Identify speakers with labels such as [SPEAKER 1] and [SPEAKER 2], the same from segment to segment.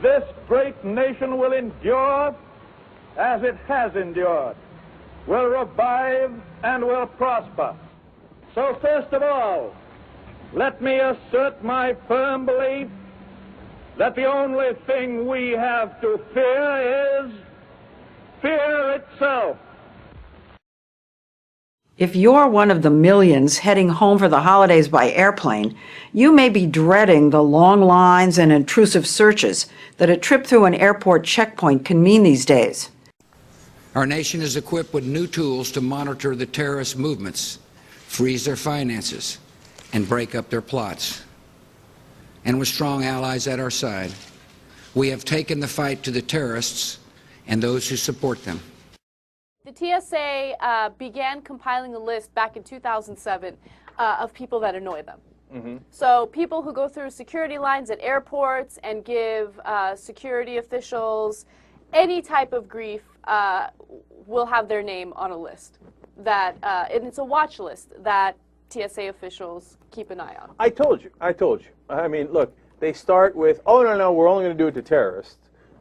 [SPEAKER 1] this great nation will endure as it has endured, will revive and will prosper. So first of all, let me assert my firm belief that the only thing we have to fear is fear itself.
[SPEAKER 2] If you're one of the millions heading home for the holidays by airplane, you may be dreading the long lines and intrusive searches that a trip through an airport checkpoint can mean these days.
[SPEAKER 3] Our nation is equipped with new tools to monitor the terrorist movements, freeze their finances, and break up their plots. And with strong allies at our side, we have taken the fight to the terrorists and those who support them.
[SPEAKER 4] The TSA began compiling a list back in 2007 of people that annoy them. Mm-hmm. So people who go through security lines at airports and give security officials any type of grief will have their name on a list. And it's a watch list that TSA officials keep an eye on.
[SPEAKER 5] I told you. I mean, look, they start with, oh, no, we're only going to do it to terrorists.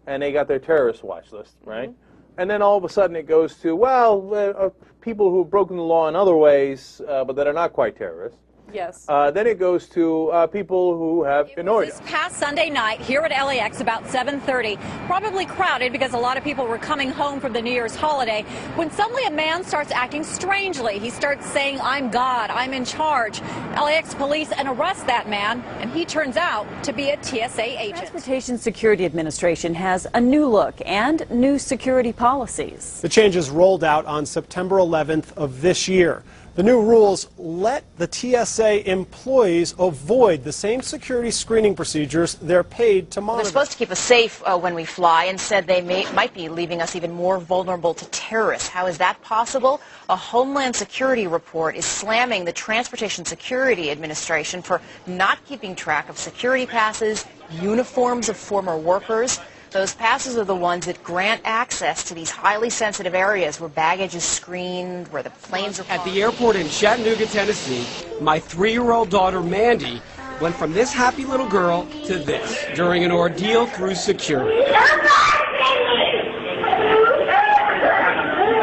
[SPEAKER 5] And they got their terrorist watch list, right? Mm-hmm. And then all of a sudden it goes to, well, people who have broken the law in other ways, but that are not quite terrorists.
[SPEAKER 4] Yes.
[SPEAKER 5] Then it goes to people who have annoyed us.
[SPEAKER 6] This past Sunday night here at LAX about 7:30, probably crowded because a lot of people were coming home from the New Year's holiday, when suddenly a man starts acting strangely. He starts saying, I'm God, I'm in charge. LAX police arrest that man, and he turns out to be a TSA agent.
[SPEAKER 7] The Transportation Security Administration has a new look and new security policies.
[SPEAKER 8] The changes rolled out on September 11th of this year. The new rules let the TSA employees avoid the same security screening procedures they're paid to monitor.
[SPEAKER 9] They're supposed to keep us safe when we fly. Instead, they might be leaving us even more vulnerable to terrorists. How is that possible? A Homeland Security report is slamming the Transportation Security Administration for not keeping track of security passes, uniforms of former workers. Those passes are the ones that grant access to these highly sensitive areas where baggage is screened, where the planes are...
[SPEAKER 10] At the airport in Chattanooga, Tennessee, my 3-year-old daughter, Mandy, went from this happy little girl to this during an ordeal through security.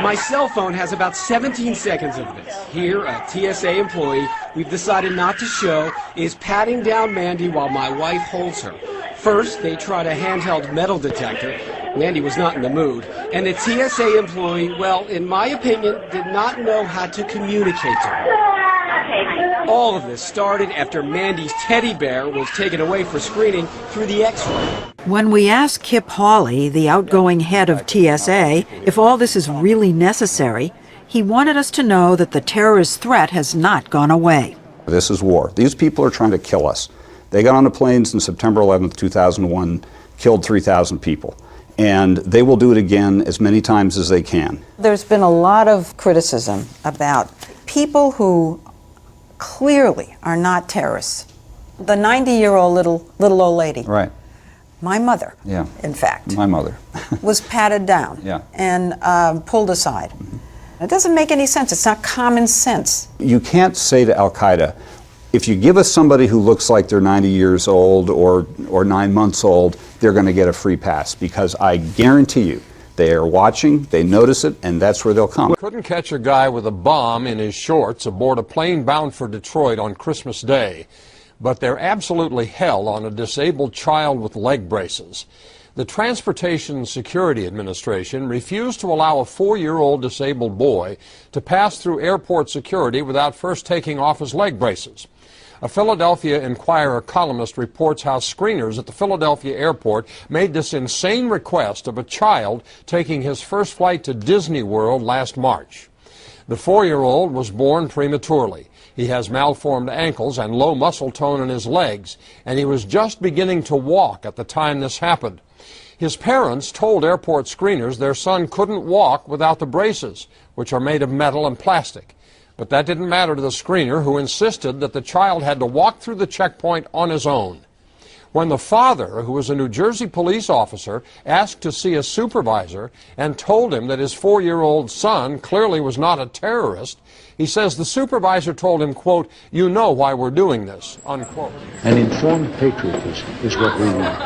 [SPEAKER 10] My cell phone has about 17 seconds of this. Here, a TSA employee we've decided not to show is patting down Mandy while my wife holds her. First, they tried a handheld metal detector. Mandy was not in the mood. And the TSA employee, well, in my opinion, did not know how to communicate to her. All of this started after Mandy's teddy bear was taken away for screening through the X-ray.
[SPEAKER 2] When we asked Kip Hawley, the outgoing head of TSA, if all this is really necessary, he wanted us to know that the terrorist threat has not gone away.
[SPEAKER 11] This is war. These people are trying to kill us. They got on the planes on September 11th, 2001, killed 3,000 people. And they will do it again as many times as they can.
[SPEAKER 2] There's been a lot of criticism about people who clearly are not terrorists. The 90-year-old little old lady.
[SPEAKER 11] Right.
[SPEAKER 2] My mother,
[SPEAKER 11] yeah.
[SPEAKER 2] In fact.
[SPEAKER 11] My mother.
[SPEAKER 2] was patted down
[SPEAKER 11] yeah.
[SPEAKER 2] and pulled aside. Mm-hmm. It doesn't make any sense. It's not common sense.
[SPEAKER 11] You can't say to Al-Qaeda, if you give us somebody who looks like they're 90 years old or 9 months old, they're going to get a free pass, because I guarantee you they are watching, they notice it, and that's where they'll come.
[SPEAKER 12] Couldn't catch a guy with a bomb in his shorts aboard a plane bound for Detroit on Christmas Day, but they're absolutely hell on a disabled child with leg braces. The Transportation Security Administration refused to allow a 4-year-old disabled boy to pass through airport security without first taking off his leg braces. A Philadelphia Inquirer columnist reports how screeners at the Philadelphia airport made this insane request of a child taking his first flight to Disney World last March. The 4-year-old was born prematurely. He has malformed ankles and low muscle tone in his legs, and he was just beginning to walk at the time this happened. His parents told airport screeners their son couldn't walk without the braces, which are made of metal and plastic. But that didn't matter to the screener, who insisted that the child had to walk through the checkpoint on his own. When the father, who was a New Jersey police officer, asked to see a supervisor and told him that his 4-year-old son clearly was not a terrorist, he says the supervisor told him, quote, "You know why we're doing this," unquote.
[SPEAKER 13] An informed patriotism is what we want.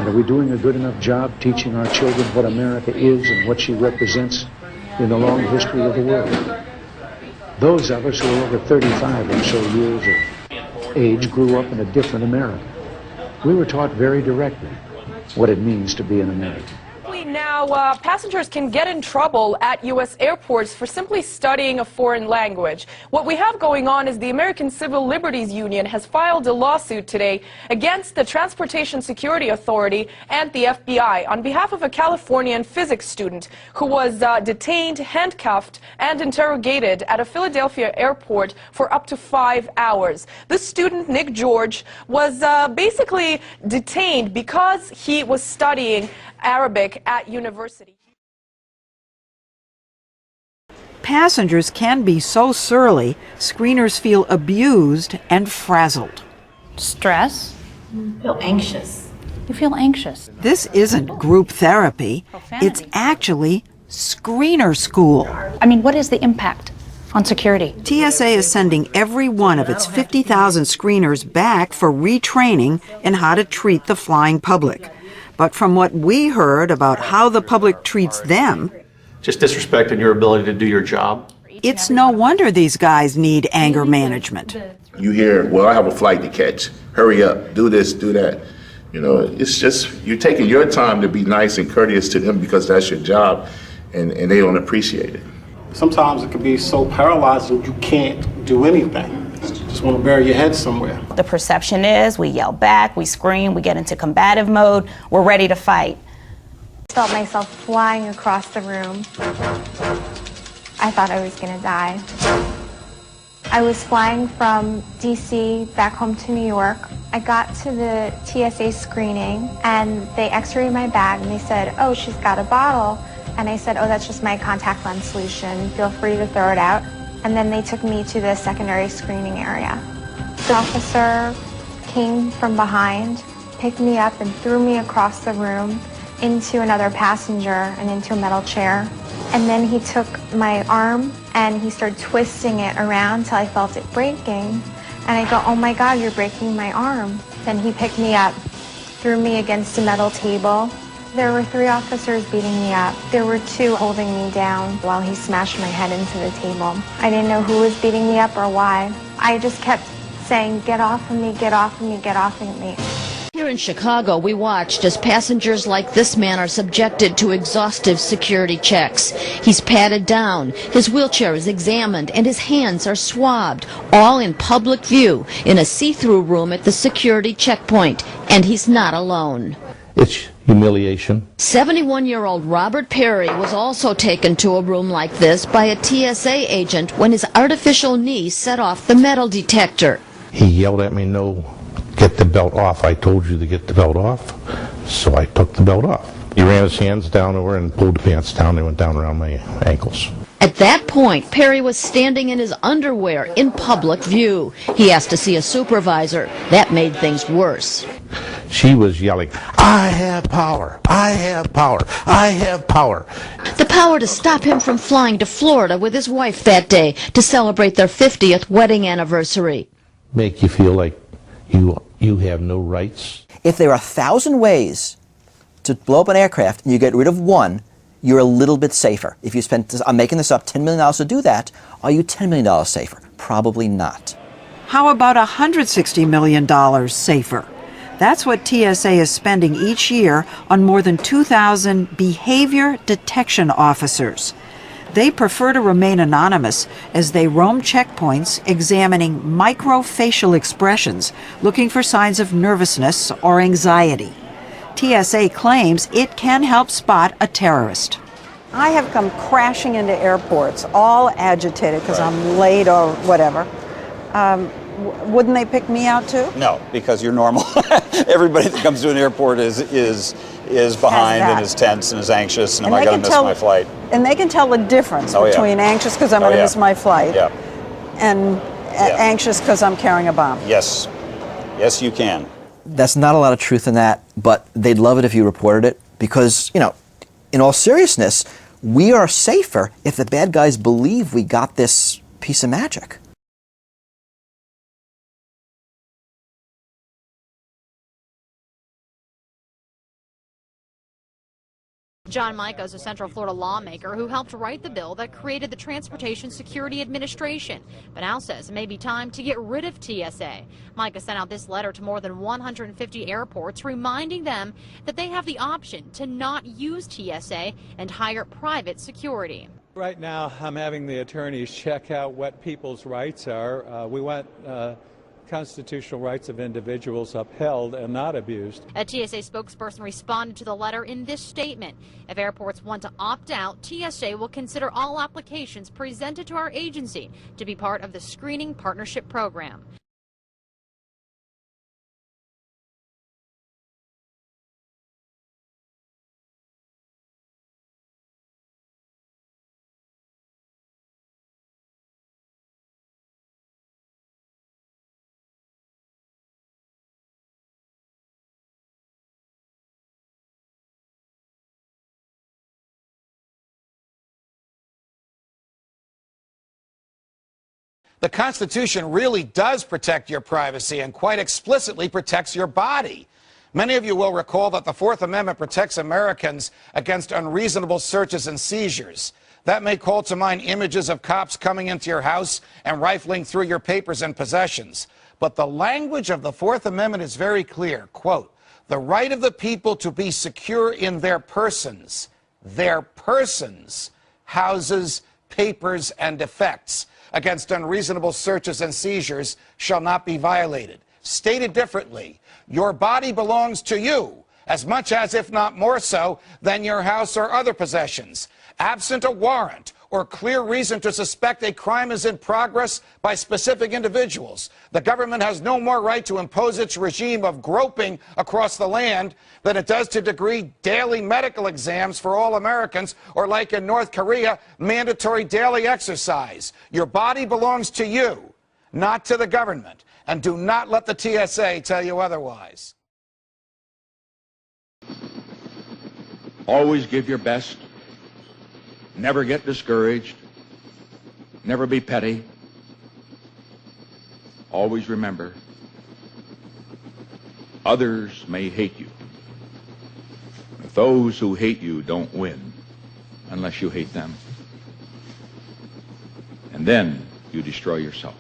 [SPEAKER 13] And are we doing a good enough job teaching our children what America is and what she represents in the long history of the world? Those of us who are over 35 or so years of age grew up in a different America. We were taught very directly what it means to be an American.
[SPEAKER 14] Now, passengers can get in trouble at U.S. airports for simply studying a foreign language. What we have going on is the American Civil Liberties Union has filed a lawsuit today against the Transportation Security Authority and the FBI on behalf of a Californian physics student who was detained, handcuffed, and interrogated at a Philadelphia airport for up to 5 hours. This student, Nick George, was basically detained because he was studying Arabic at university.
[SPEAKER 2] Passengers can be so surly, screeners feel abused and frazzled.
[SPEAKER 15] Stress? Feel anxious. You feel anxious.
[SPEAKER 2] This isn't group therapy. It's actually screener school.
[SPEAKER 15] I mean, what is the impact on security?
[SPEAKER 2] TSA is sending every one of its 50,000 screeners back for retraining in how to treat the flying public. But from what we heard about how the public treats them,
[SPEAKER 16] just disrespecting your ability to do your job.
[SPEAKER 2] It's no wonder these guys need anger management.
[SPEAKER 17] You hear, well, I have a flight to catch. Hurry up, do this, do that. You know, it's just, you're taking your time to be nice and courteous to them because that's your job, and they don't appreciate it.
[SPEAKER 18] Sometimes it can be so paralyzing you can't do anything. Just want to bury your head somewhere.
[SPEAKER 19] The perception is we yell back, we scream, we get into combative mode, we're ready to fight.
[SPEAKER 20] I felt myself flying across the room. I thought I was going to die. I was flying from DC back home to New York. I got to the TSA screening and they x-rayed my bag and they said, oh, she's got a bottle. And I said, oh, that's just my contact lens solution. Feel free to throw it out. And then they took me to the secondary screening area. The officer came from behind, picked me up and threw me across the room into another passenger and into a metal chair. And then he took my arm and he started twisting it around till I felt it breaking. And I go, oh my God, you're breaking my arm. Then he picked me up, threw me against a metal table. There were 3 officers beating me up. There were 2 holding me down while he smashed my head into the table. I didn't know who was beating me up or why. I just kept saying, get off of me, get off of me, get off of me.
[SPEAKER 21] Here in Chicago, we watched as passengers like this man are subjected to exhaustive security checks. He's patted down, his wheelchair is examined, and his hands are swabbed, all in public view in a see-through room at the security checkpoint. And he's not alone.
[SPEAKER 22] It's humiliation.
[SPEAKER 21] 71-year-old Robert Perry was also taken to a room like this by a TSA agent when his artificial knee set off the metal detector.
[SPEAKER 22] He yelled at me, no, get the belt off. I told you to get the belt off. So I took the belt off. He ran his hands down over and pulled the pants down. They went down around my ankles.
[SPEAKER 21] At that point, Perry was standing in his underwear in public view. He asked to see a supervisor. That made things worse.
[SPEAKER 22] She was yelling, I have power, I have power, I have power.
[SPEAKER 21] The power to stop him from flying to Florida with his wife that day to celebrate their 50th wedding anniversary.
[SPEAKER 22] Make you feel like you have no rights.
[SPEAKER 23] If there are 1,000 ways to blow up an aircraft and you get rid of one, you're a little bit safer. If you spent, I'm making this up, $10 million to do that, are you $10 million safer? Probably not.
[SPEAKER 2] How about $160 million safer? That's what TSA is spending each year on more than 2,000 behavior detection officers. They prefer to remain anonymous as they roam checkpoints examining microfacial expressions, looking for signs of nervousness or anxiety. TSA claims it can help spot a terrorist. I have come crashing into airports, all agitated because I'm late or whatever. Wouldn't they pick me out too?
[SPEAKER 11] No, because you're normal. Everybody that comes to an airport is behind and is tense and is anxious and am I going to miss my flight?
[SPEAKER 2] And they can tell the difference between anxious because I'm going to miss my flight and anxious because I'm carrying a bomb.
[SPEAKER 11] Yes. Yes, you can.
[SPEAKER 23] That's not a lot of truth in that, but they'd love it if you reported it because, you know, in all seriousness, we are safer if the bad guys believe we got this piece of magic.
[SPEAKER 1] John Micah is a Central Florida lawmaker who helped write the bill that created the Transportation Security Administration, but now says it may be time to get rid of TSA. Micah sent out this letter to more than 150 airports, reminding them that they have the option to not use TSA and hire private security.
[SPEAKER 3] Right now, I'm having the attorneys check out what people's rights are. We want constitutional rights of individuals upheld and not abused.
[SPEAKER 1] A TSA spokesperson responded to the letter in this statement. If airports want to opt out, TSA will consider all applications presented to our agency to be part of the screening partnership program.
[SPEAKER 4] The Constitution really does protect your privacy and quite explicitly protects your body. Many of you will recall that the Fourth Amendment protects Americans against unreasonable searches and seizures. That may call to mind images of cops coming into your house and rifling through your papers and possessions. But the language of the Fourth Amendment is very clear. Quote, the right of the people to be secure in their persons, houses, papers, and effects against unreasonable searches and seizures shall not be violated. Stated differently, your body belongs to you as much as, if not more so, than your house or other possessions. Absent a warrant or clear reason to suspect a crime is in progress by specific individuals, the government has no more right to impose its regime of groping across the land than it does to decree daily medical exams for all Americans, or, like in North Korea, mandatory daily exercise. Your body belongs to you, not to the government, and do not let the TSA tell you otherwise.
[SPEAKER 24] Always give your best. Never get discouraged. Never be petty. Always remember, others may hate you, but those who hate you don't win unless you hate them. And then you destroy yourself.